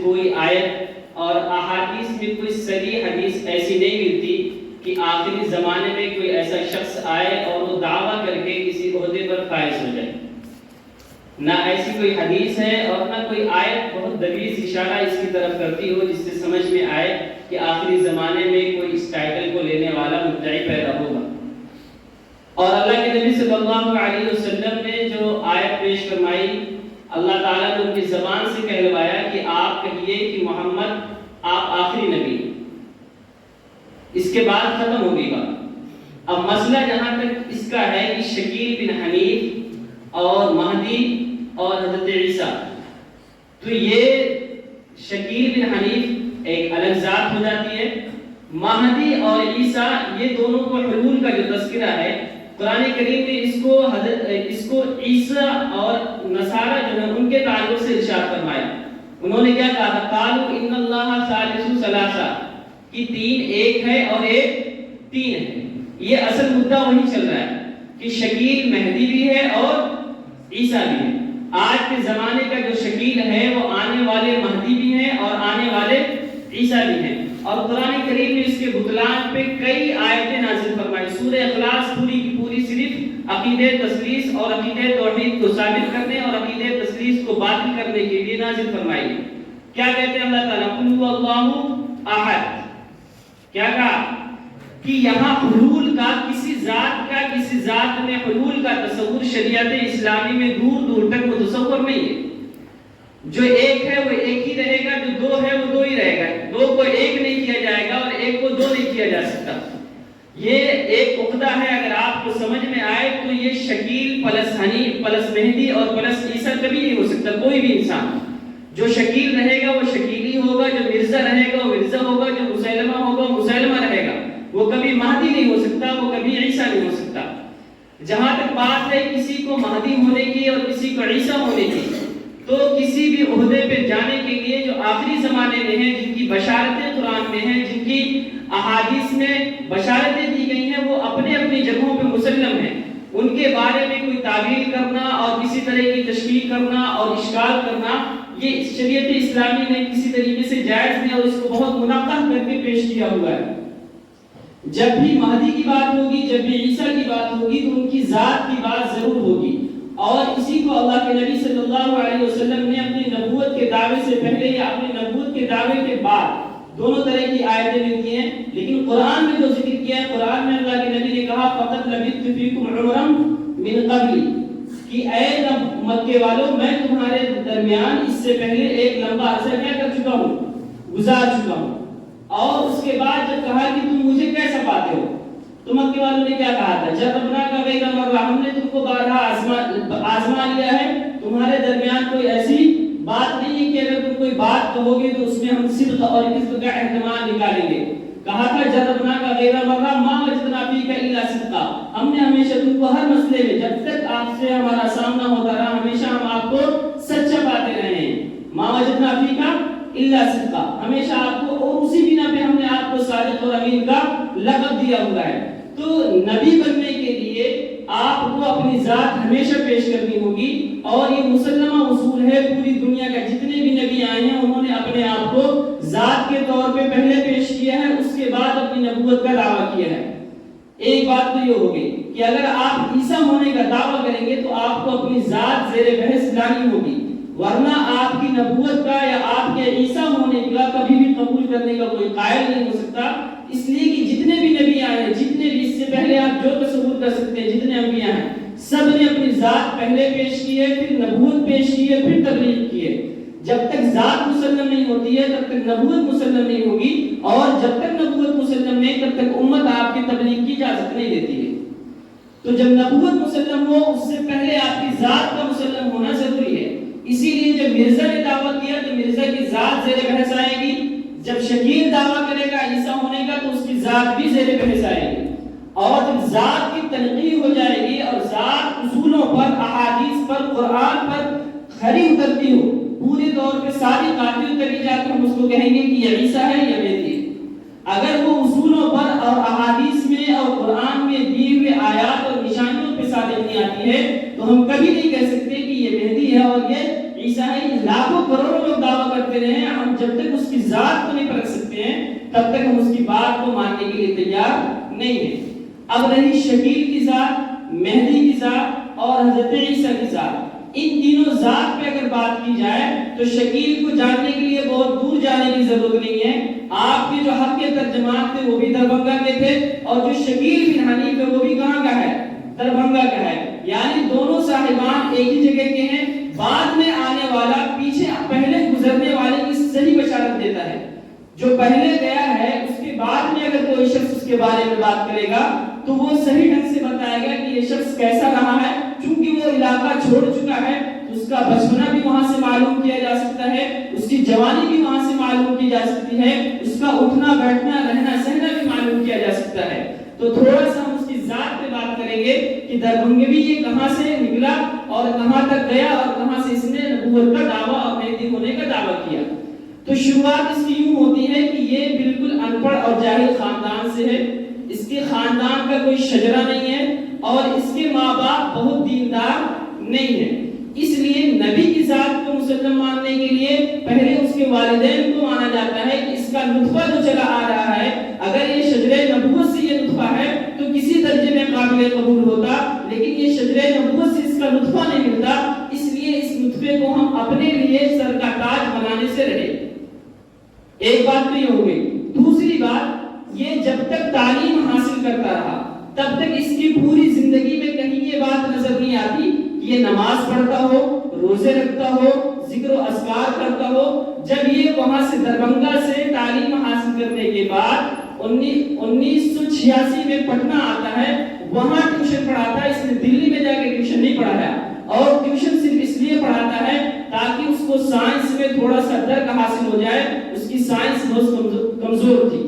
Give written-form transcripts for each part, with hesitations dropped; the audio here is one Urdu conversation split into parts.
کوئی آیت اور احادیث میں کوئی صحیح حدیث ایسی نہیں ملتی کہ آخری زمانے میں کوئی ایسا شخص آئے اور وہ دعویٰ کر کے کسی عہدے پر فائز ہو جائے. نہ ایسی کوئی حدیث ہے اور نہ کوئی آیت بہت دلیل اشارہ اس کی طرف کرتی ہو جس سے سمجھ میں آئے کہ آخری زمانے میں کوئی اس ٹائٹل کو لینے والا مدعی پیدا ہوگا. اور اللہ کے نبی صلی اللہ علیہ وسلم نے جو آیت پیش فرمائی، اللہ تعالیٰ نے ان کی زبان سے کہلوایا کہ آپ کہیے کہ محمد آپ آخری نبی، اس کے بعد ختم ہوگی بات. اب مسئلہ جہاں تک اس کا ہے کہ شکیل بن حنیف اور مہدی اور حضرت عیسیٰ، تو یہ شکیل بن حنیف ایک الگ ذات ہو جاتی ہے. مہدی اور عیسیٰ یہ دونوں کو حلول کا جو تذکرہ ہے، قرآن کریم نے اس کو عیسیٰ اور نصارہ جو ہے ان کے تعلق سے ارشاد فرمایا. انہوں نے کیا کہا تھا؟ قالوا ان اللہ ثالث ثلاثہ، کہ تین ایک ہے اور ایک تین ہے. یہ اصل مدعا وہی چل رہا ہے کہ شکیل مہدی بھی ہے اور عیسیٰ بھی ہے. آج کے زمانے کا جو شکیل ہے وہ آنے والے مہدی بھی ہیں اور آنے والے عیسیٰ بھی ہیں. اور قرآن کریم نے اس کے بطلان پہ کئی آیتیں نازل فرمائی. سورہ اخلاص پوری کی پوری صرف عقیدہ تثلیث اور عقیدہ توحید کو ثابت کرنے اور عقیدہ تثلیث کو باطل کرنے کے لیے نازل فرمائی. کیا کہتے ہیں اللہ تعالیٰ؟ قل هو اللہ احد. کیا کہا کہ یہاں حلول کا کسی ذات میں حلول کا تصور شریعت اسلامی میں دور دور تک متصور نہیں ہے. جو ایک ہے وہ ایک ہی رہے گا، جو دو ہے وہ دو ہی رہے گا. دو کو ایک نہیں کیا جائے گا اور ایک کو دو نہیں کیا جا سکتا. یہ ایک عقدہ ہے، اگر آپ کو سمجھ میں آئے تو یہ شکیل پلس حنیف پلس مہدی اور پلس عیسیٰ کبھی نہیں ہو سکتا. کوئی بھی انسان جو شکیل رہے گا وہ شکیلی ہوگا، جو مرزا رہے گا وہ مرزا ہوگا، جو مسلمہ ہوگا وہ مسلمہ رہے گا. وہ کبھی مہدی نہیں ہو سکتا، وہ کبھی عیسیٰ نہیں ہو سکتا. جہاں تک بات ہے کسی کو مہدی ہونے کی اور کسی کو عیسیٰ ہونے کی، تو کسی بھی عہدے پہ جانے کے لیے جو آخری زمانے میں ہیں، جن کی بشارتیں قرآن میں ہیں، جن کی احادیث میں بشارتیں دی گئی ہیں، وہ اپنے اپنی جگہوں پہ مسلم ہیں. ان کے بارے میں کوئی تعویل کرنا اور کسی طرح کی تشکیل کرنا اور اشکال کرنا یہ شریعت اسلامی نے کسی طریقے سے جائز نہیں اور اس کو بہت منعقد کر کے پیش کیا ہوا ہے. جب بھی مہدی کی بات ہوگی، جب بھی عیسیٰ کی بات ہوگی تو ان کی ذات کی بات ضرور ہوگی. اور اسی کو اللہ کے نبی صلی اللہ علیہ وسلم نے اپنی نبوت کے دعوے سے پہلے یا اپنی نبوت کے دعوے کے بعد دونوں طرح کی آیتیں ملتی ہیں. لیکن قرآن میں جو ذکر کیا ہے، قرآن میں اللہ کے نبی نے کہا فَقَدْ لَبِثْتُ فِيكُمْ عُمُرًا مِنْ قَبْلِ، کہ اے مکے والوں میں تمہارے درمیان اس سے پہلے ایک لمبا عرصہ کیا کر چکا ہوں، گزار چکا ہوں. اور اس کے بعد جب کہا کہ تم مجھے کیسا پاتے ہو، تو مکے والوں نے کیا کہا تھا؟ جب اپنا کا غیر مرہ، ہم نے تم کو بارہا آزما لیا ہے. تمہارے درمیان کوئی ایسی بات نہیں ہے کہ اگر تم کوئی بات کہو گے تو اس میں ہم صدق اور کذب کا احتمال نکالیں گے. کہا تھا جب اپنا کا غیر مرہ ما وجدنا فیک الا صدقا، ہم نے ہمیشہ تم کو ہر مسئلے میں جب تک آپ سے ہمارا سامنا ہوتا رہا ہمیشہ ہم آپ کو سچا پاتے رہے ہیں. ما وجدنا فیک الا صدقا، ہمیشہ آپ کو، اور اسی بنا پہ ہم نے آپ کو صادق اور امین کا لقب دیا ہوا ہے. تو نبی بننے کے لیے آپ کو اپنی ذات ہمیشہ پیش کرنی ہوگی. اور یہ مسلمہ اصول ہے، پوری دنیا کا جتنے بھی نبی آئے ہیں انہوں نے اپنے آپ کو ذات کے طور پہ پہلے پیش کیا ہے، اس کے بعد اپنی نبوت کا دعویٰ کیا ہے. ایک بات تو یہ ہوگی کہ اگر آپ عیسیٰ ہونے کا دعویٰ کریں گے تو آپ کو اپنی ذات زیر بحث لانی ہوگی، ورنہ آپ کی نبوت کا یا آپ کے عیسیٰ ہونے کا کبھی بھی قبول کرنے کا کوئی قائل نہیں ہو سکتا. اس لیے کہ جتنے بھی نبی آئے ہیں، جتنے بھی اس سے پہلے آپ جو تصور کر سکتے ہیں جتنے انبیاء ہیں، سب نے اپنی ذات پہلے پیش کی ہے، پھر نبوت پیش کی ہے، پھر تبلیغ کی ہے. جب تک ذات مسلم نہیں ہوتی ہے تب تک نبوت مسلم نہیں ہوگی، اور جب تک نبوت مسلم نہیں تب تک امت آپ کی تبلیغ کی اجازت نہیں دیتی ہے. تو جب نبوت مسلم ہو اس سے پہلے آپ کی ذات کا مسلم ہونا ضروری ہے. اسی لیے جب مرزا نے دعویٰ کیا تو مرزا کی ذات زیر بحث آئے گی. جب شکیل دعویٰ کرے گا عیسیٰ ہونے کا تو اس کی ذات بھی زیر بحث آئے گی. اور جب ذات کی تنقیح ہو جائے گی اور ذات اصولوں پر، احادیث پر، قرآن پر کھری اترتی ہو، پورے طور پہ ساری قاطع اتری جا کر ہم اس کو کہیں گے کہ یہ عیسیٰ ہے یا مہدی ہے. اگر وہ اصولوں پر اور احادیث میں اور قرآن میں دی ہوئے آیات اور نشانیوں پہ صادق نہیں آتی ہے تو ہم کبھی نہیں کہہ سکتے کہ یہ مہدی ہے اور یہ عیسیٰ ہے، یہ لاکھوں کروڑوں لوگ دعویٰ کرتے رہے ہیں، ہم جب تک اس کی ذات کو نہیں پرکھ سکتے ہیں تب تک ہم اس کی بات کو ماننے کے لیے تیار نہیں ہیں۔ اب رہی شکیل کی ذات، مہدی کی ذات اور حضرت عیسیٰ کی ذات، ان تینوں ذات پہ اگر بات کی جائے تو شکیل کو جاننے کے لیے بہت دور جانے کی ضرورت نہیں ہے۔ آپ کے جو حق کے ترجمان تھے وہ بھی دربھنگہ کے تھے، اور جو شکیل بن حنیف ہے وہ بھی کہاں کا ہے؟ دربھنگہ کا ہے۔ یعنی دونوں صاحبان ایک ہی جگہ کے ہیں۔ بعد میں آنے والا پیچھے پہلے گزرنے والے کی صحیح بشارت دیتا ہے۔ جو پہلے گیا ہے اس کے بعد میں اگر کوئی شخص اس کے بارے میں بات کرے گا تو وہ صحیح ڈھنگ سے بتائے گا کہ یہ شخص کیسا رہا ہے، چونکہ وہ علاقہ چھوڑ چکا ہے، اس کا بچپنا بھی وہاں سے معلوم کیا جا سکتا ہے، اس کی جوانی بھی وہاں سے معلوم کی جا سکتی ہے، اس کا اٹھنا بیٹھنا رہنا سہنا بھی معلوم کیا جا سکتا ہے۔ تو تھوڑا سا ہم اس کی ذات پہ بات کریں گے کہ دربھنگوی یہ کہاں سے نکلا اور کہاں تک گیا اور کہاں سے اس نے نبوت کا دعویٰ اور مہدی ہونے کا دعویٰ کیا۔ تو شروعات اس کی یوں ہوتی ہے کہ یہ بالکل ان پڑھ اور جاہل خاندان سے ہے، اس کے خاندان کا کوئی شجرہ نہیں ہے اور اس کے ماں باپ بہت دیندار نہیں ہے، اس لیے نبی کی ذات کو مسلم ماننے کے لیے پہلے اس کے والدین کو مانا جاتا ہے کہ اس کا نطفہ جو چلا آ رہا ہے اگر یہ شجرہ نبوت سے یہ نطفہ ہے تو کسی درجے میں قابل قبول ہوتا، لیکن یہ شجرہ نبوت سے اس کا نطفہ نہیں ملتا، اس لیے اس نطفے کو ہم اپنے لیے سر کا تاج بنانے سے رہے۔ ایک بات تو یہ ہو گئی۔ دوسری بات، یہ جب تک تعلیم حاصل کرتا رہا تب تک اس کی پوری زندگی میں کہیں یہ بات نظر نہیں آتی کہ یہ نماز پڑھتا ہو، روزے رکھتا ہو، ذکر و اذکار کرتا ہو۔ جب یہ وہاں سے دربھنگہ سے تعلیم حاصل کرنے کے بعد 1986 میں پٹنہ آتا ہے، وہاں ٹیوشن پڑھاتا ہے۔ اس نے دلی میں جا کے ٹیوشن نہیں پڑھایا، اور ٹیوشن صرف اس لیے پڑھاتا ہے تاکہ اس کو سائنس میں تھوڑا سا درک حاصل ہو جائے، اس کی سائنس بہت کمزور تھی۔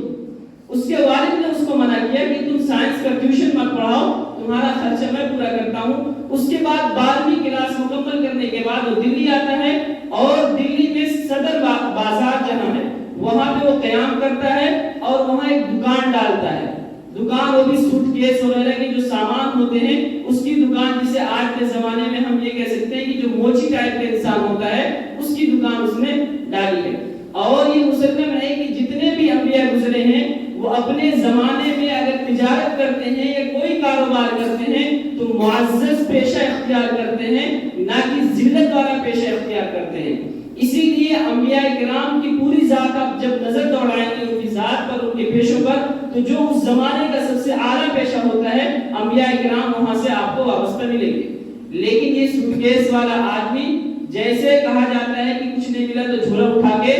اس کے والد نے اس کو منع کیا کہ تم سائنس کا ٹیوشن مت پڑھاؤ، تمہارا خرچہ میں پورا کرتا ہوں۔ اس کے بعد 12ویں کلاس مکمل کرنے کے بعد وہ دلی آتا ہے، اور دلی میں صدر بازار جہاں ہے وہاں پہ وہ قیام کرتا ہے اور وہاں ایک دکان ڈالتا ہے۔ دکان وہ بھی سوٹ کیس وغیرہ کے جو سامان ہوتے ہیں اس کی دکان، جسے آج کے زمانے میں ہم یہ کہہ سکتے ہیں کہ جو موچی ٹائپ کا انسان ہوتا ہے اس کی دکان اس نے ڈالی ہے۔ اور یہ مسلم ہے کہ جتنے بھی انبیاء گزرے ہیں وہ اپنے زمانے میں اگر تجارت کرتے ہیں یا کوئی کاروبار کرتے ہیں تو معزز پیشہ اختیار کرتے ہیں، نہ کہ ذلت والا پیشہ اختیار کرتے ہیں۔ اسی لیے انبیاء کرام کی پوری ذات آپ جب نظر دوڑائیں گے ان کی ذات پر، ان کے پیشوں پر، تو جو اس زمانے کا سب سے اعلیٰ پیشہ ہوتا ہے انبیاء کرام وہاں سے آپ کو وابستہ ملیں گے۔ لیکن یہ سوٹ کیس والا آدمی، جیسے کہا جاتا ہے کہ کچھ نہیں ملا تو جھولا اٹھا کے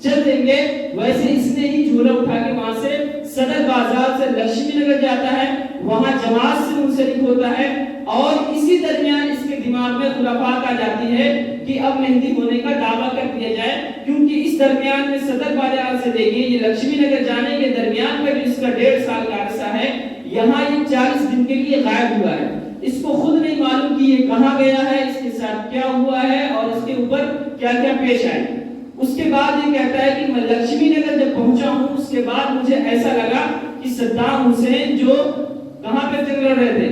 چل دیں گے، ویسے اس نے ہی جھولا اٹھا کے وہاں سے صدر بازار سے لکشمی نگر جاتا ہے، وہاں جماعت سے منسلک ہوتا ہے، اور اسی درمیان اس کے دماغ میں خرافات آ جاتی ہے کہ اب مہدی ہونے کا دعویٰ کر دیا جائے، کیونکہ اس درمیان میں صدر بازار سے دیکھیے یہ لکشمی نگر جانے کے درمیان میں جو اس کا 1.5 سال کا عرصہ ہے، یہاں یہ 40 دن کے لیے غائب ہوا ہے۔ اس کو خود نہیں معلوم کہ یہ کہاں گیا ہے، اس کے ساتھ کیا ہوا ہے اور اس کے اوپر کیا کیا پیش آئے۔ اس کے بعد یہ کہتا ہے کہ میں لکشمی نگر جب پہنچا ہوں اس کے بعد مجھے ایسا لگا کہ صدام حسین جو کہاں پہ جنگ لڑ رہے تھے،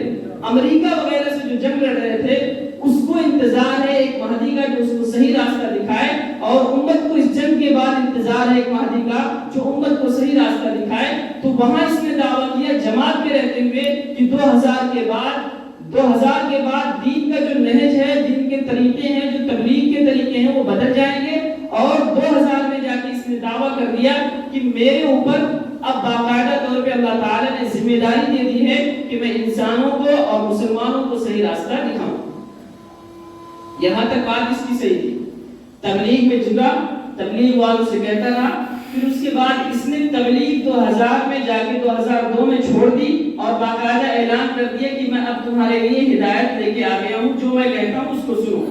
امریکہ وغیرہ سے جو جنگ لڑ رہے تھے، اس کو انتظار ہے ایک مہدی کا جو اس کو صحیح راستہ دکھائے، اور امت کو اس جنگ کے بعد انتظار ہے ایک مہدی کا جو امت کو صحیح راستہ دکھائے۔ تو وہاں اس نے دعویٰ کیا جماعت میں رہتے ہوئے کہ 2000 کے بعد دین کا جو نہج ہے، دین کے طریقے ہیں، جو تبلیغ کے طریقے ہیں وہ بدل جائیں گے، اور 2000 میں جا کے اس نے دعویٰ کر دیا کہ میرے اوپر اب باقاعدہ طور پہ اللہ تعالیٰ نے ذمہ داری دے دی ہے کہ میں انسانوں کو اور مسلمانوں کو صحیح راستہ دکھاؤں۔ یہاں تک بات اس کی صحیح تھی۔ تبلیغ میں جگہ، تبلیغ والوں سے کہتا رہا، پھر اس کے بعد اس نے تبلیغ 2000 میں جا کے 2002 میں چھوڑ دی اور باقاعدہ اعلان کر دیا کہ میں اب تمہارے لیے ہدایت لے کے آ گیا ہوں، جو میں کہتا ہوں اس کو سنو۔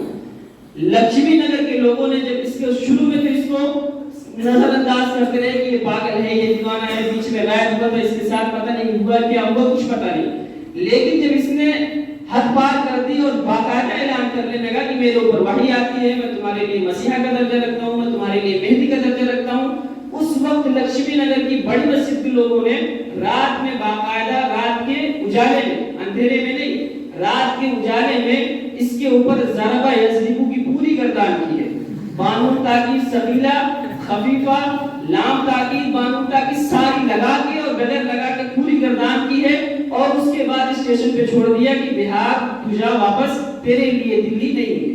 لکشمی نگر کے لوگوں نے جب اس کے شروع میں تو اس کو نظر انداز کرتے رہے کہ یہ پاگل ہے، یہ دیوانہ ہے، بیچ میں غائب ہوا تھا، اس کے ساتھ پتہ نہیں ہوا کیا ہوا، کچھ پتہ نہیں۔ لیکن جب اس نے حد پار کر دی اور باقاعدہ اعلان کرنے لگا کہ میرے اوپر وحی آتی ہے، میں تمہارے لیے مسیحا کا درجہ رکھتا ہوں، میں تمہارے لیے مہدی کا درجہ رکھتا ہوں، اس وقت لکشمی نگر کی بڑی مسجد کے لوگوں نے رات میں باقاعدہ رات کے اجالے میں، اندھیرے میں نہیں، رات کے اجالے میں اس کے اوپر ضربہ یضربو کی پوری گردان کی۔ تاکید ثقیلہ خفیفہ لام تاکید بانون تاکید ساری لگا کے اور بدر لگا کے پوری گردان کی ہے اور اس کے بعد اسٹیشن پہ چھوڑ دیا کہ بہار تو جا واپس، تیرے لیے دلی نہیں ہے۔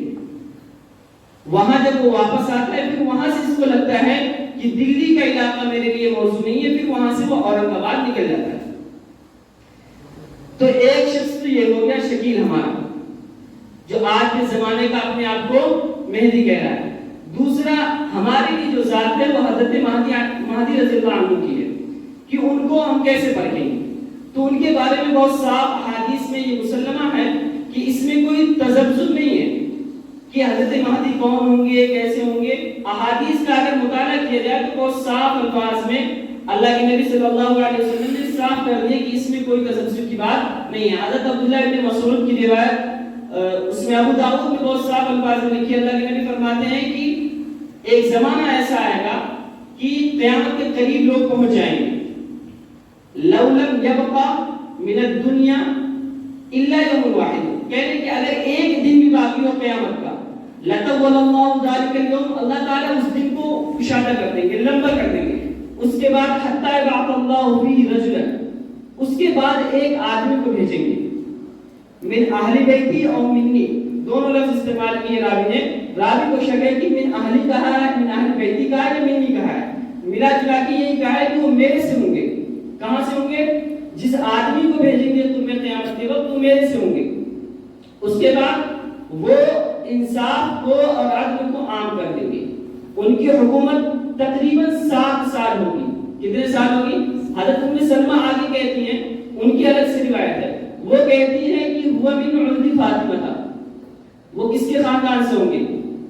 وہاں جب وہ واپس آتا ہے پھر وہاں سے اس کو لگتا ہے کہ دلی کا علاقہ میرے لیے موزوں نہیں ہے، پھر وہاں سے وہ اورنگ آباد نکل جاتا ہے۔ تو ایک شخص تو یہ ہو گیا شکیل ہمارا، جو آج کے زمانے کا اپنے آپ کو مہدی کہہ رہا ہے۔ دوسرا ہمارے لیے جو ذات ہے وہ حضرت مہدی رضی اللہ عنہ کی ہے کہ ان کو ہم کیسے پرکھیں گے۔ تو ان کے بارے میں بہت صاف احادیث میں یہ مسلمہ ہے کہ اس میں کوئی تذبذب نہیں ہے کہ حضرت مہدی کون ہوں گے، کیسے ہوں گے۔ احادیث کا اگر مطالعہ کیا جائے تو بہت صاف الفاظ میں اللہ کے نبی صلی اللہ علیہ وسلم نے صاف کر دیا کہ اس میں کوئی تذبذب کی بات نہیں ہے۔ حضرت عبداللہ ابن مسعود کی روایت اس میں ابو داؤد میں بہت صاف الفاظ میں لکھی، اللہ کے نبی فرماتے ہیں کہ ایک زمانہ ایسا آئے گا کہ قیامت کے قریب لوگ پہنچ جائیں گے، لو لم یبقى من الدنیا الا یوم واحد، کہنے کہ اگر ایک دن بھی باقی ہو قیامت کا، لطول اللہ ذلک اليوم، اللہ تعالیٰ اس دن کو کشادہ کر دیں گے، لمبا کر دیں گے۔ اس کے بعد حتی یبعث اللہ فیہ رجلا، اس کے بعد ایک آدمی کو بھیجیں گے، من اہل بیتی اور منی، دونوں لفظ استعمال کیے راوی نے۔ راوی کو شک ہے کہ من اہلی کہا ہے، من اہل بیتی کہا ہے یا منی کہا ہے، ملا جلا کے یہی کہا ہے کہ وہ میرے سے ہوں گے۔ کہاں سے ہوں گے؟ جس آدمی کو بھیجیں گے تمہیں قیامت کے وقت، وہ میرے سے ہوں گے۔ اس کے بعد وہ انصاف کو اور عدل کو عام کر دیں گے۔ ان کی حکومت تقریباً 7 سال ہوگی۔ کتنے سال ہوگی؟ حضرت ام سلمہ آگے کہتی ہیں، ان کی الگ سے روایت ہے، وہ کہتی ہے کہ ہوا من عرض فاطمہ تھا، وہ کس کے خاندان سے ہوں گے؟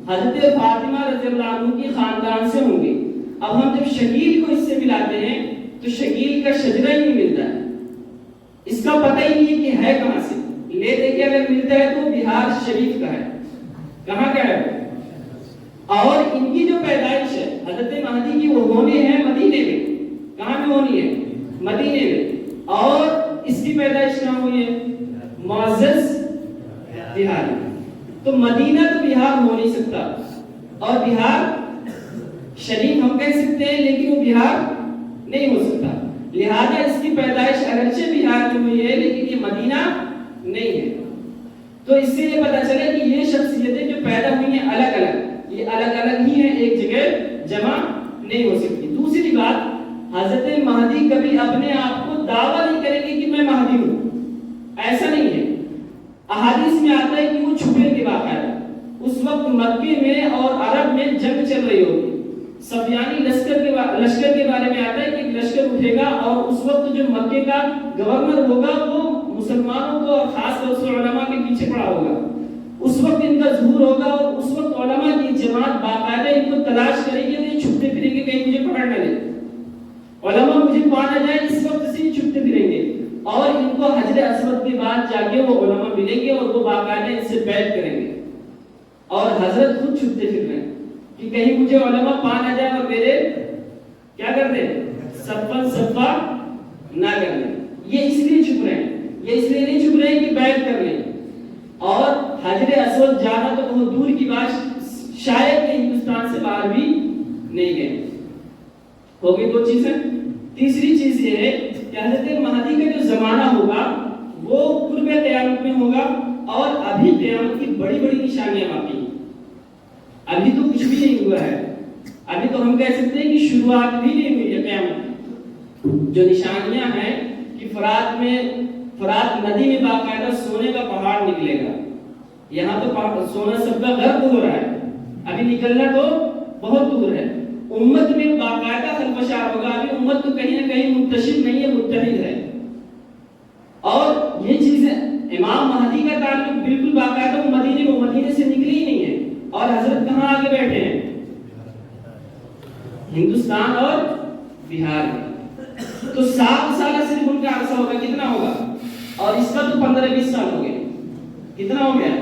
حضرت فاطمہ رضی اللہ عنہ کی خاندان سے ہوں گے۔ اب ہم جب شکیل کو اس سے ملاتے ہیں تو شکیل کا شجرہ ہی نہیں ملتا ہے، اس کا پتہ ہی نہیں ہے کہ ہے کہاں سے۔ لے دے کے اگر ملتا ہے تو بہار شریف کا ہے، کہاں کا ہے؟ اور ان کی جو پیدائش ہے حضرت مہدی کی وہ ہونے ہیں مدینے میں۔ کہاں میں ہونی ہے؟ مدینے میں۔ اور اس کی پیدائش کہاں ہوئی ہے؟ معزز بہار۔ تو مدینہ تو بہار ہو نہیں سکتا، اور بہار شریف ہم کہہ سکتے ہیں لیکن وہ بہار نہیں ہو سکتا، لہذا اس کی پیدائش اگرچہ بہار میں ہوئی ہے لیکن یہ مدینہ نہیں ہے۔ تو اس سے یہ پتہ چلے کہ یہ شخصیتیں جو پیدا ہوئی ہیں الگ الگ، یہ الگ الگ ہی ہیں، ایک جگہ جمع نہیں ہو سکتی۔ دوسری بات، حضرت مہدی کبھی اپنے آپ کو دعویٰ نہیں کریں گے کہ میں مہدی ہوں، ایسا نہیں ہے۔ احادیث میں آتا ہے کہ وہ چھپیں گے باقاعدہ۔ اس وقت مکے میں اور عرب میں جنگ چل رہی ہوگی، صفیانی لشکر کے بارے میں آتا ہے کہ لشکر اٹھے گا اور اس وقت جو مکے کا گورنر ہوگا وہ مسلمانوں کو اور خاص طور سے علماء کے پیچھے پڑا ہوگا۔ اس وقت ان کا ظہور ہوگا اور اس وقت علماء کی جماعت باقاعدہ ان کو تلاش کرے گی، یہ چھپتے پھریں گے کہیں مجھے پکڑ نہ لے، علماء مجھے پا نہ جائے، اس وقت سے چھپتے پھریں گے اور ان کو حجر اسود کے بعد جا کے وہ علماء ملیں گے اور وہ باقاعدہ ان سے بیعت کریں گے، اور حضرت خود چھپتے پھر رہے ہیں کہ کہیں مجھے علماء پا نہ جائے اور میرے کیا کر دیں، صفا نہ کر لیں۔ یہ اس لیے چھپ رہے ہیں، یہ اس لیے نہیں چھپ رہے ہیں کہ بیعت کر لیں، اور حجر اسود جانا تو بہت دور کی بات، شاید کہ ہندوستان سے باہر بھی نہیں گئے۔ ہو گئی 2 چیزیں۔ تیسری چیز یہ ہے کہ حضرت مہدی کا جو زمانہ ہوگا وہ قرب قیامت میں ہوگا، اور ابھی قیامت کی بڑی بڑی نشانیاں باقی ہیں، ابھی تو کچھ بھی نہیں ہوا ہے، ابھی تو ہم کہہ سکتے ہیں کہ شروعات بھی نہیں ہوئی ہے قیامت کی۔ جو نشانیاں ہیں کہ فرات ندی میں باقاعدہ سونے کا پہاڑ نکلے گا، یہاں تو سونا سب کا غرق ہو رہا ہے، ابھی نکلنا تو بہت دور ہے۔ امت میں باقاعدہ خلفشار ہوگا، ابھی امت تو کہیں نہ کہیں منتشر نہیں ہے، متحد ہے۔ اور یہ چیزیں امام مہدی کا تعلق بالکل باقاعدہ وہ مدینے سے نکلی ہی نہیں ہے، اور حضرت کہاں آگے بیٹھے ہیں؟ ہندوستان اور بہار میں۔ تو 7 سال صرف ان کا عرصہ ہوگا، کتنا ہوگا؟ اور اس کا تو 15-20 سال ہو گئے، کتنا ہو گیا؟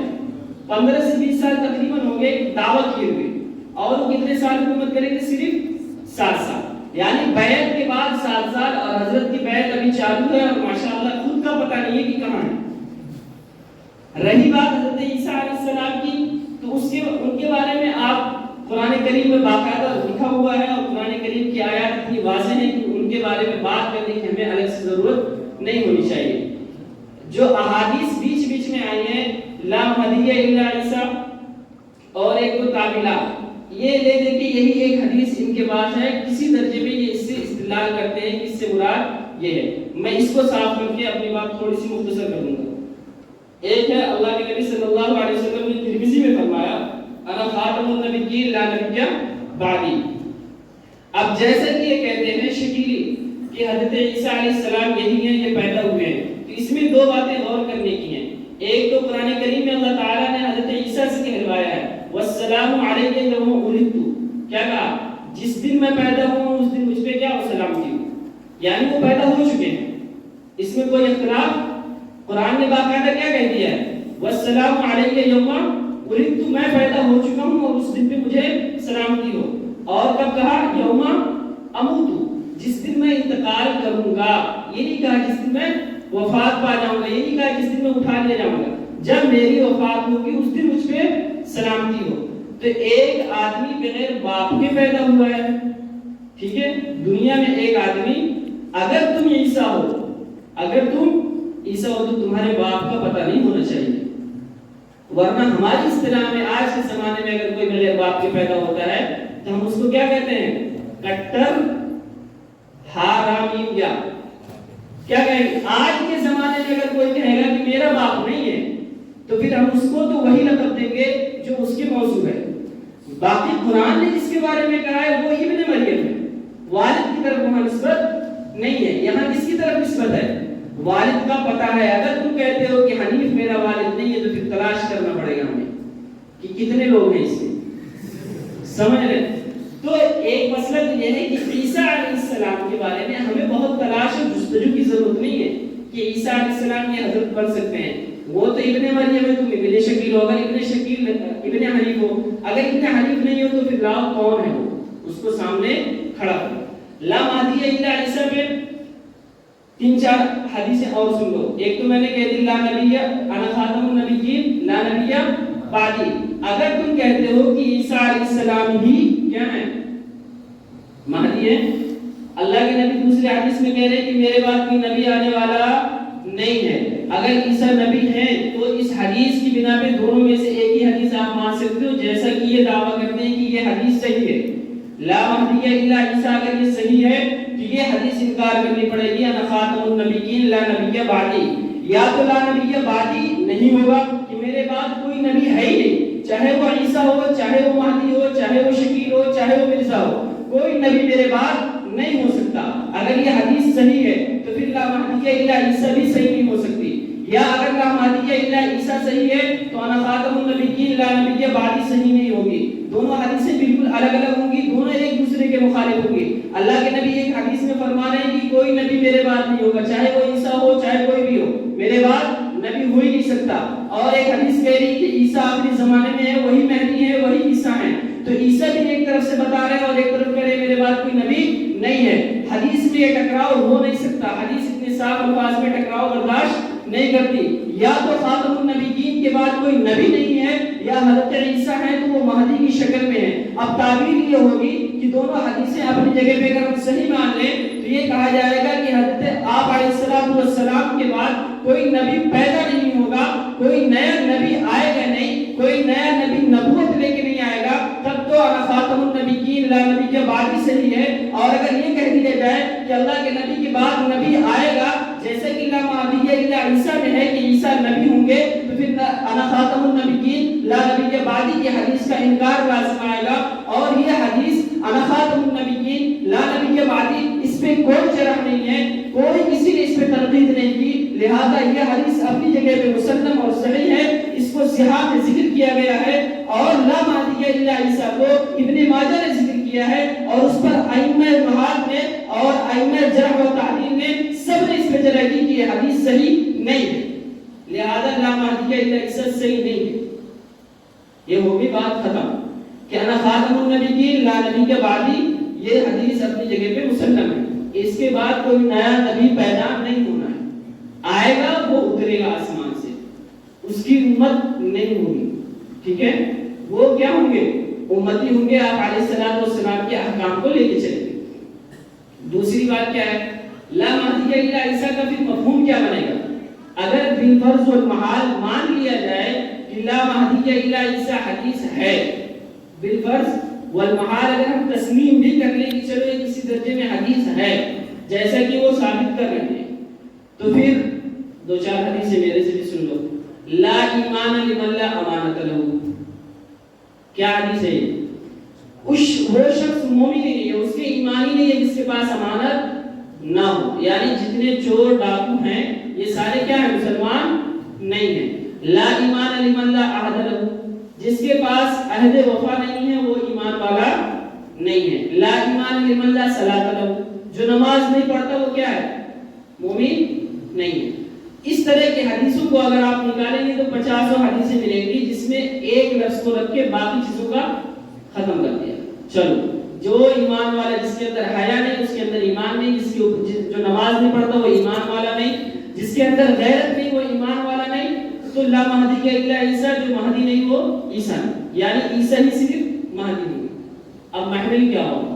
15 سے 20 سال تقریباً ہو گئے دعوت کیے ہوئے، اور وہ کتنے سال حکومت کریں گے؟ صرف 7 سال، یعنی بیعت کے بعد 7 سال، اور حضرت کی بیعت ابھی چالو ہے اور ماشاءاللہ خود کا پتہ نہیں ہے کہ کہاں ہے۔ رہی بات حضرت عیسیٰ علیہ السلام کی، تو ان کے بارے میں آپ قرآن کریم میں باقاعدہ لکھا ہوا ہے اور قرآن کریم کی آیات اتنی واضح ہیں کہ ان کے بارے میں بات کرنے کی ہمیں الگ سے ضرورت نہیں ہونی چاہیے۔ جو احادیث بیچ بیچ میں آئی ہیں لا مہدی الا عیسیٰ اور ایک دو تعویلات، یہ لے دے کے یہی ایک حدیث ان کے پاس ہے، کسی درجے میں یہ اس سے استدلال کرتے ہیں کہ اس سے مراد یہ ہے۔ میں اس کو صاف کر کے اپنی بات تھوڑی سی مختصر کر دوں گا۔ ایک ہے اللہ کے نبی صلی اللہ علیہ وسلم نے ترمذی میں فرمایا انا خاتم النبیین لا نبی بعدی۔ اب جیسا کہ یہ کہتے ہیں شکیلی کہ حضرت عیسیٰ علیہ السلام یہی ہیں، یہ پیدا ہوئے ہیں، تو اس میں دو باتیں غور کرنے کی ہیں۔ ایک تو قرآن کریم میں اللہ تعالیٰ نے حضرت عیسیٰ سے کہلوایا ہے والسلام علیہ یوم ولدت، کیا کہا؟ جس دن میں پیدا ہوں اس دن مجھ پہ کیا سلامتی ہو، یعنی وہ پیدا ہو چکے ہیں، اس میں کوئی اختلاف؟ قرآن نے باقاعدہ کیا کہہ دیا ہے والسلام علیہ یوم ولدت، میں پیدا ہو چکا ہوں اور اس دن پہ مجھے سلامتی ہو۔ اور کب کہا؟ یوم اموت، جس دن میں انتقال کروں گا، یہ نہیں کہا جس دن میں وفات پا جاؤں گا، یہ نہیں کہا جس دن میں اٹھا لیا جاؤں گا، جب میری وفات ہوگی اس دن مجھ پہ سلامتی ہو۔ تو ایک آدمی بغیر باپ کے پیدا ہوا ہے، ٹھیک ہے، دنیا میں ایک آدمی، اگر تم عیسیٰ ہو، اگر تم عیسیٰ ہو تو تمہارے باپ کا پتہ نہیں ہونا چاہیے، ورنہ ہماری اصطلاح میں آج کے زمانے میں اگر کوئی بغیر باپ کے پیدا ہوتا ہے تو ہم اس کو کیا کہتے ہیں؟ کٹر حرامیہ، کیا کہیں گے؟ آج کے زمانے میں اگر کوئی کہے گا کہ میرا باپ نہیں ہے تو پھر ہم اس کو تو وہی لقب دیں گے جو اس کے موضوع ہے۔ باقی قرآن نے جس کے بارے میں کہا ہے وہ ابن مریم ہے، والد کی طرف وہاں نسبت نہیں ہے، یہاں کس کی طرف نسبت ہے؟ والد کا پتہ ہے۔ اگر تم کہتے ہو کہ حنیف میرا والد نہیں ہے تو پھر تلاش کرنا پڑے گا ہمیں کہ کتنے لوگ ہیں اس میں، سمجھ رہے؟ تو ایک مسئلہ تو یہ ہے کہ عیسیٰ علیہ السلام کے بارے میں ہمیں بہت تلاش اور جستجو کی ضرورت نہیں ہے کہ عیسیٰ علیہ السلام یہ حضرت بن سکتے ہیں، وہ تو ابن مریم ہے، تم ابن شکیل ہو، اگر ابن شکیل ابن حنیف ہو، اگر ابن حنیف نہیں ہو تو پھر لاؤ کون ہے وہ، اس کو سامنے کھڑا کرو۔ لا مہدی الا عیسیٰ میں تین چار حدیثیں اور سن لو۔ ایک تو میں نے کہہ دی لا نبی انا خاتم النبیین لا نبی بعدی، اگر تم کہتے ہو کہ عیسیٰ علیہ السلام ہی کیا ہے؟ مہدی ہے، اللہ کے نبی دوسرے حدیث میں کہہ رہے ہیں کہ میرے بعد کوئی نبی آنے والا نہیں ہے۔ اگر عیسیٰ نبی ہیں تو اس حدیث کی بنا پہ دونوں میں سے ایک ہی حدیث آپ مان سکتے ہو، جیسا کہ یہ دعویٰ کرتے ہیں کہ یہ حدیث صحیح ہے لا مہدی الا عیسیٰ، اگر یہ صحیح ہے تو یہ حدیث انکار کرنی پڑے گی انا خاتم النبیین لا نبی بعدی۔ یا تو لا نبی بعدی نہیں ہوگا کہ میرے بعد کوئی نبی ہے ہی نہیں، چاہے وہ عیسیٰ ہو، چاہے وہ مہدی ہو، چاہے وہ شکیل ہو، چاہے وہ مرزا ہو، کوئی نبی میرے بعد نہیں ہو سکتا۔ اگر یہ حدیث صحیح ہے تو پھر لا مہدی الا عیسیٰ بھی صحیح نہیں ہو سکتی، یا اگر لا مہدی الا عیسیٰ صحیح ہے تو انا خاتم النبیین لا نبی بعدی صحیح نہیں ہوگی۔ دونوں حدیثیں بالکل الگ الگ ہوں گی، دونوں ایک دوسرے کے مخالف ہوں گی۔ اللہ کے نبی ایک حدیث میں فرما رہے ہیں کہ کوئی نبی میرے بعد نہیں ہوگا، چاہے وہ عیسیٰ ہو چاہے کوئی بھی ہو، میرے بعد نبی ہو ہی نہیں سکتا۔ اور ایک حدیث کہہ رہی کہ عیسیٰ آخری زمانے میں ہے، وہی مہدی ہے، وہی عیسیٰ ہیں، تو عیسیٰ بھی ایک طرف سے بتا رہے ہیں اور ایک طرف کہہ رہے ہیں میرے بعد کوئی نبی نہیں ہے۔ حدیث میں یہ ٹکراؤ ہو نہیں سکتا، حدیث اتنے صاف الفاظ میں ٹکراؤ برداشت نہیں کرتی۔ یا تو خاتم النبیین کے بعد کوئی نبی نہیں ہے یا حضرت عیسیٰ ہیں تو وہ مہدی کی شکل میں ہیں۔ اب تعبیر یہ ہوگی کہ دونوں حدیثیں اپنی جگہ پہ اگر ہم صحیح مان لیں تو یہ کہا جائے گا کہ حضرت آپ علیہ السلام کے بعد کوئی نبی پیدا نہیں ہوگا، کوئی نیا نبی آئے گا نہیں، کوئی نیا نبی نبوت لے کے نہیں آئے گا، تب تو انا خاتم النبیین لا نبی کے بعد ہی صحیح ہے۔ اور اگر یہ کہہ دیا جائے کہ اللہ کے نبی کے بعد نبی آئے گا، جیسے کہ لا مہدی الا عیسیٰ میں ہے کہ عیسیٰ نبی ہوں گے، تو پھر انا خاتم النبیین لا نبی کے بعد کی حدیث کا انکار لازم آئے گا۔ اور یہ حدیث انا خاتم النبیین لا نبی کے بعد اس پہ کوئی جرح نہیں ہے، کوئی کسی نے اس پہ تنقید نہیں کی، لہذا یہ حدیث اپنی جگہ پہ مسلم اور صحیح ہے، اس کو صحاح میں ذکر کیا گیا ہے۔ اور لا مہدی الا عیسیٰ کو ابن ماجہ نے ذکر کیا ہے اور اس پر ائمہ نحویات نے اور ائمہ جرح و تعدیل نے سب نے اس پہ جرح کی کہ یہ حدیث صحیح نہیں ہے، لہذا لا مہدی الا عیسیٰ صحیح نہیں ہے۔ یہ ہوگی بات ختم کہ انا خاتم النبیین لا نبی کے بعدی، یہ حدیث اپنی جگہ پہ مسلم ہے، اس کے بعد کوئی نیا نبی پیدا نہیں ہونا ہے، آئے گا وہ اترے گا آسمان سے، اس کی امت نہیں ہوگی، ٹھیک ہے؟ وہ کیا ہوں گے؟ امتی ہوں گے آپ علیہ الصلوۃ والسلام کے احکام کو لے کے چلیں گے۔ دوسری بات کیا ہے؟ لا مہدی الا عیسیٰ کا پھر مفہوم کیا بنے گا؟ اگر بالفرض والمحال مان لیا جائے کہ لا مہدی الا عیسیٰ حدیث ہے، بالفرض والمحال اگر ہم تسلیم بھی کر لیں کہ چلو یہ کسی درجے میں حدیث ہے جیسا کہ وہ ثابت کر رہے ہیں، تو پھر دو چار حدیثیں میرے سے بھی سن لو۔ لا ایمان لمن لا امانت لہ، کیا حدیث ہے؟ وہ شخص مومن ہی نہیں ہے، اس کے ایمان ہی نہیں ہے جس کے پاس امانت نہ ہو، یعنی جتنے چور ڈاکو ہیں یہ سارے کیا ہیں؟ مسلمان نہیں ہیں۔ لا ایمان لمن لا عہد لہ، جس کے پاس عہد وفا نہیں ہے وہ ایمان والا نہیں ہے۔ لا ایمان لمن لا صلاۃ لہ، جو نماز نہیں پڑھتا وہ کیا ہے؟ مومن نہیں ہے۔ اس طرح کی حدیثوں کو اگر آپ نکالیں گے تو 50 حدیثیں ملیں گی جس میں ایک لفظ کو رکھ کے باقی چیزوں کا ختم کر دیا۔ چلو جو ایمان والا، جس کے اندر حیا نہیں اس کے اندر ایمان نہیں، جو نماز نہیں پڑھتا وہ ایمان والا نہیں، جس کے اندر غیرت نہیں وہ ایمان والا نہیں، تو لا مہدی الا عیسیٰ، جو مہدی نہیں وہ عیسیٰ نہیں، یعنی عیسیٰ ہی صرف مہدی نہیں۔ اب محمل کیا ہوگا؟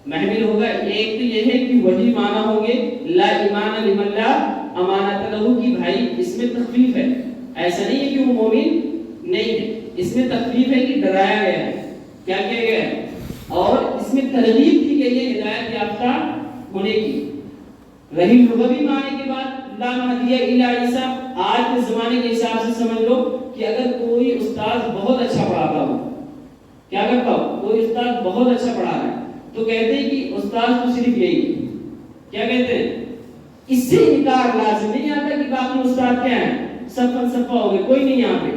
محمل ہوگا ایک تو یہ ہے کہ وہی معنی ہوں گے لا ایمان لمن لا امانت لہ کی، بھائی اس میں تخفیف ہے، ایسا نہیں ہے کہ وہ مومن نہیں ہے، اس میں تخفیف ہے کہ ڈرایا گیا ہے، کیا کیا گیا ہے، اور اس میں ترغیب کی گئی ہے ہدایت یافتہ ہونے کی۔ رہی لغوی معنی کے بعد لا مہدی الا عیسیٰ، آج کے زمانے کے حساب سے سمجھ لو کہ اگر کوئی استاد بہت اچھا پڑھاتا ہو، کیا کرتا ہو؟ کوئی استاد بہت اچھا پڑھا رہا ہے تو کہتے ہیں کہ استاد تو صرف یہی، کیا کہتے ہیں؟ اس سے انکار لازم نہیں آتا کہ باقی استاد کیا ہیں؟ سب فلسفہ ہو گئے، کوئی نہیں یہاں پہ۔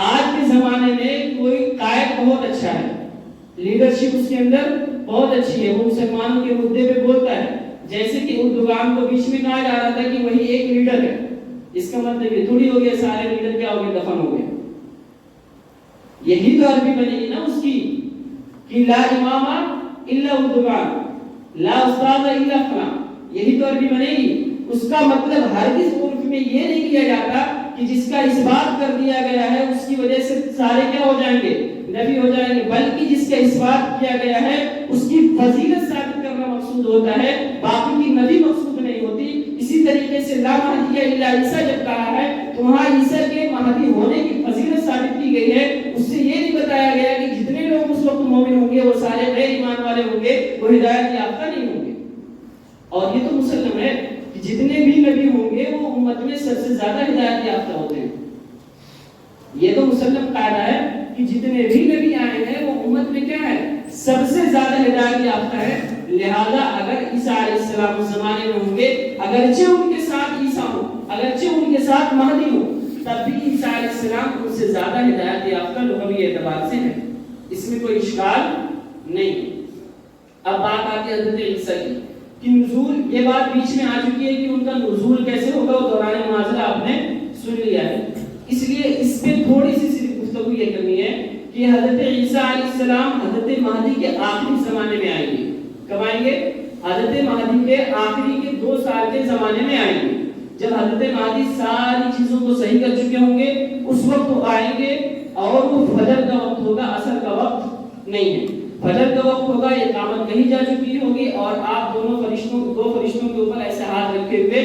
آج کے زمانے میں کوئی قائد بہت اچھا ہے، لیڈرشپ اس کے اندر بہت اچھی ہے، وہ مسلمانوں کے مدعے پہ بولتا ہے، جیسے کہ اردوغان کو بیچ میں کہا جا رہا تھا کہ وہی ایک لیڈر ہے، اس کا مطلب یہ تھوڑی ہو گیا سارے لیڈر کیا ہو گئے؟ دفن ہو گئے۔ یہی تو عربی بنے گی نا اس کی کہ لا امام الا اردوغان، لا استاد الا فلاں، یہی تو عربی بنے گی۔ اس کا مطلب ہرگز عرف میں یہ نہیں کیا جاتا کہ جس کا اس بات کر دیا گیا ہے اس کی وجہ سے سارے کیا ہو جائیں گے؟ نبی ہو جائیں گے، بلکہ جس کا اس بات کیا گیا ہے اس کی فضیلت ثابت کرنا مقصود ہوتا ہے، باقی کی نبی مقصود نہیں ہوتی۔ اسی طریقے سے لا مہدی الا عیسیٰ جب کہا ہے تو وہاں عیسیٰ کے مہدی ہونے کی فضیلت ثابت کی گئی ہے، اس سے یہ نہیں بتایا گیا کہ جتنے لوگ اس وقت مومن ہوں گے وہ سارے غیر ایمان والے ہوں گے، وہ ہدایت یافتہ نہیں ہوں گے۔ اور یہ تو مسلم ہے کہ جتنے بھی نبی ہوں گے وہ امت میں سب سے زیادہ ہدایت یافتہ ہوتے ہیں، یہ تو مسلم قاعدہ ہے کہ جتنے بھی نبی آئے ہیں وہ امت میں کیا ہے؟ سب سے زیادہ ہدایت یافتہ ہے۔ لہذا اگر عیسیٰ علیہ السلام اس زمانے میں ہوں گے، اگرچہ ان کے ساتھ عیسیٰ ہوں، اگرچہ ان کے ساتھ مہدی ہوں، تب بھی عیسیٰ علیہ السلام ان سے زیادہ ہدایت یافتہ لغوی اعتبار سے ہیں، اس میں کوئی اشکال نہیں۔ اب بات آتی ہے حضرت عیسیٰ کی کہ نزول، یہ بات بیچ میں آ چکی ہے کہ ان کا نزول کیسے ہوگا، وہ دوران مناظرہ آپ نے سن لیا ہے، اس لیے اس پہ تھوڑی سی صرف گفتگو یہ کرنی ہے کہ حضرت عیسیٰ علیہ السلام حضرت مہدی کے آخری زمانے میں آئیں گے۔ کب آئیں گے؟ حضرت مہدی کے آخری کے 2 سال کے زمانے میں آئیں گے، جب حضرت مہدی ساری چیزوں کو صحیح کر چکے ہوں گے اس وقت وہ آئیں گے، اور وہ فجر کا وقت ہوگا، عصر کا وقت نہیں ہے، فجر کا وقت ہوگا، اقامت کہیں جا چکی ہوگی، اور آپ دو فرشتوں کے اوپر ایسے ہاتھ رکھے ہوئے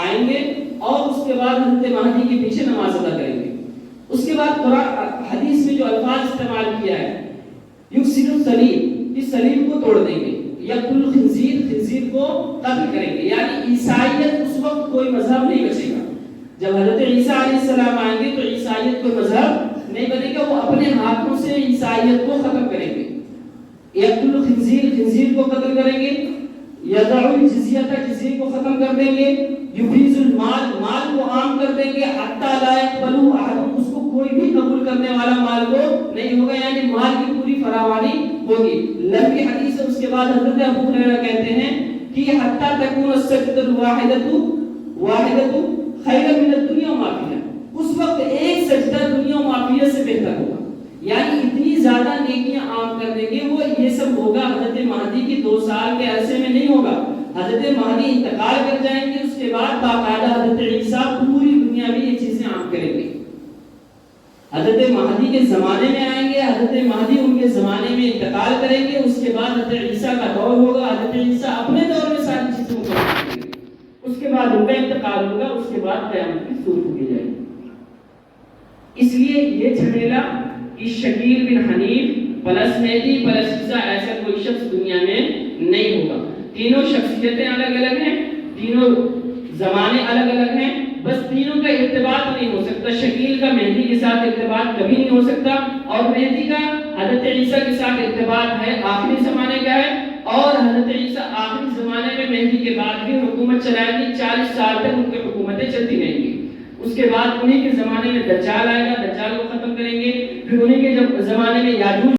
آئیں گے، اور اس کے بعد حضرت مہدی کے پیچھے نماز ادا کریں گے۔ اس کے بعد قرآن حدیث میں جو الفاظ استعمال کیا ہے، یکسر الصلیب، اس صلیب کو توڑ دیں گے، یقتل الخنزیر، خنزیر کو قتل کریں گے، یعنی عیسائیت اس وقت کوئی مذہب نہیں بچے گا۔ جب حضرت عیسیٰ علیہ السلام آئیں گے تو عیسائیت کوئی مذہب نہیں بنے گا، وہ اپنے ہاتھوں سے عیسائیت کو ختم کریں گے۔ یقتل الخنزیر، خنزیر کو قتل کریں گے، یضع الجزیہ، جزیہ کو ختم کر دیں گے، یفیض المال، مال کو عام کر دیں گے، حتی لا یقبلوا احد، اس کو کوئی بھی قبول کرنے والا مال کو نہیں ہوگا، یعنی مال کی پوری فراوانی ہوگی۔ لمبی حدیث ہے، اس کے بعد حضرت ابو ہریرہ کہتے ہیں کہ حتی تکون السجدۃ الواحدۃ خیر من الدنیا وما فیہا، اس وقت ایک سجدہ دنیا و ما فیہا سے بہتر ہوگا، یعنی اتنی زیادہ نیکیاں عام کر دیں گے۔ وہ یہ سب ہوگا حضرت مہدی کی 2 سال کے عرصے میں نہیں ہوگا، حضرت مہدی انتقال کر جائیں گے، اس کے بعد باقاعدہ حضرت عیسیٰ پوری دنیا میں یہ چیزیں عام کریں گے۔ حضرت مہدی کے زمانے میں آئیں گے، حضرت مہدی ان کے زمانے میں انتقال کریں گے، اس کے بعد حضرت عیسیٰ کا دور ہوگا، حضرت عیسیٰ اپنے دور میں ساری چیزیں مکمل کریں گے، اس کے بعد ان کا انتقال ہوگا، اس کے بعد قیامت کی صورت ہوگی جائے گی۔ اس لیے یہ جھمیلا کہ شکیل بن حنیف پلس مہدی پلس عیسیٰ ایسا کوئی شخص دنیا میں نہیں ہوگا۔ تینوں شخصیتیں الگ الگ ہیں، تینوں زمانے الگ الگ ہیں، بس تینوں کا ارتباط نہیں ہو سکتا۔ شکیل کا مہدی کے ساتھ ارتباط کبھی نہیں ہو سکتا، اور مہدی کا حضرت عیسیٰ کے ساتھ ارتباط ہے، آخری زمانے کا ہے، اور حضرت عیسیٰ آخری زمانے میں مہدی کے بعد بھی حکومت چلائیں گے، 40 سال تک ان کی حکومتیں چلتی رہیں گی۔ اس کے بعد انہی کے زمانے میں دجال آئے گا، دجال کو ختم کریں گے، پھر انہی کے زمانے میں یاجوج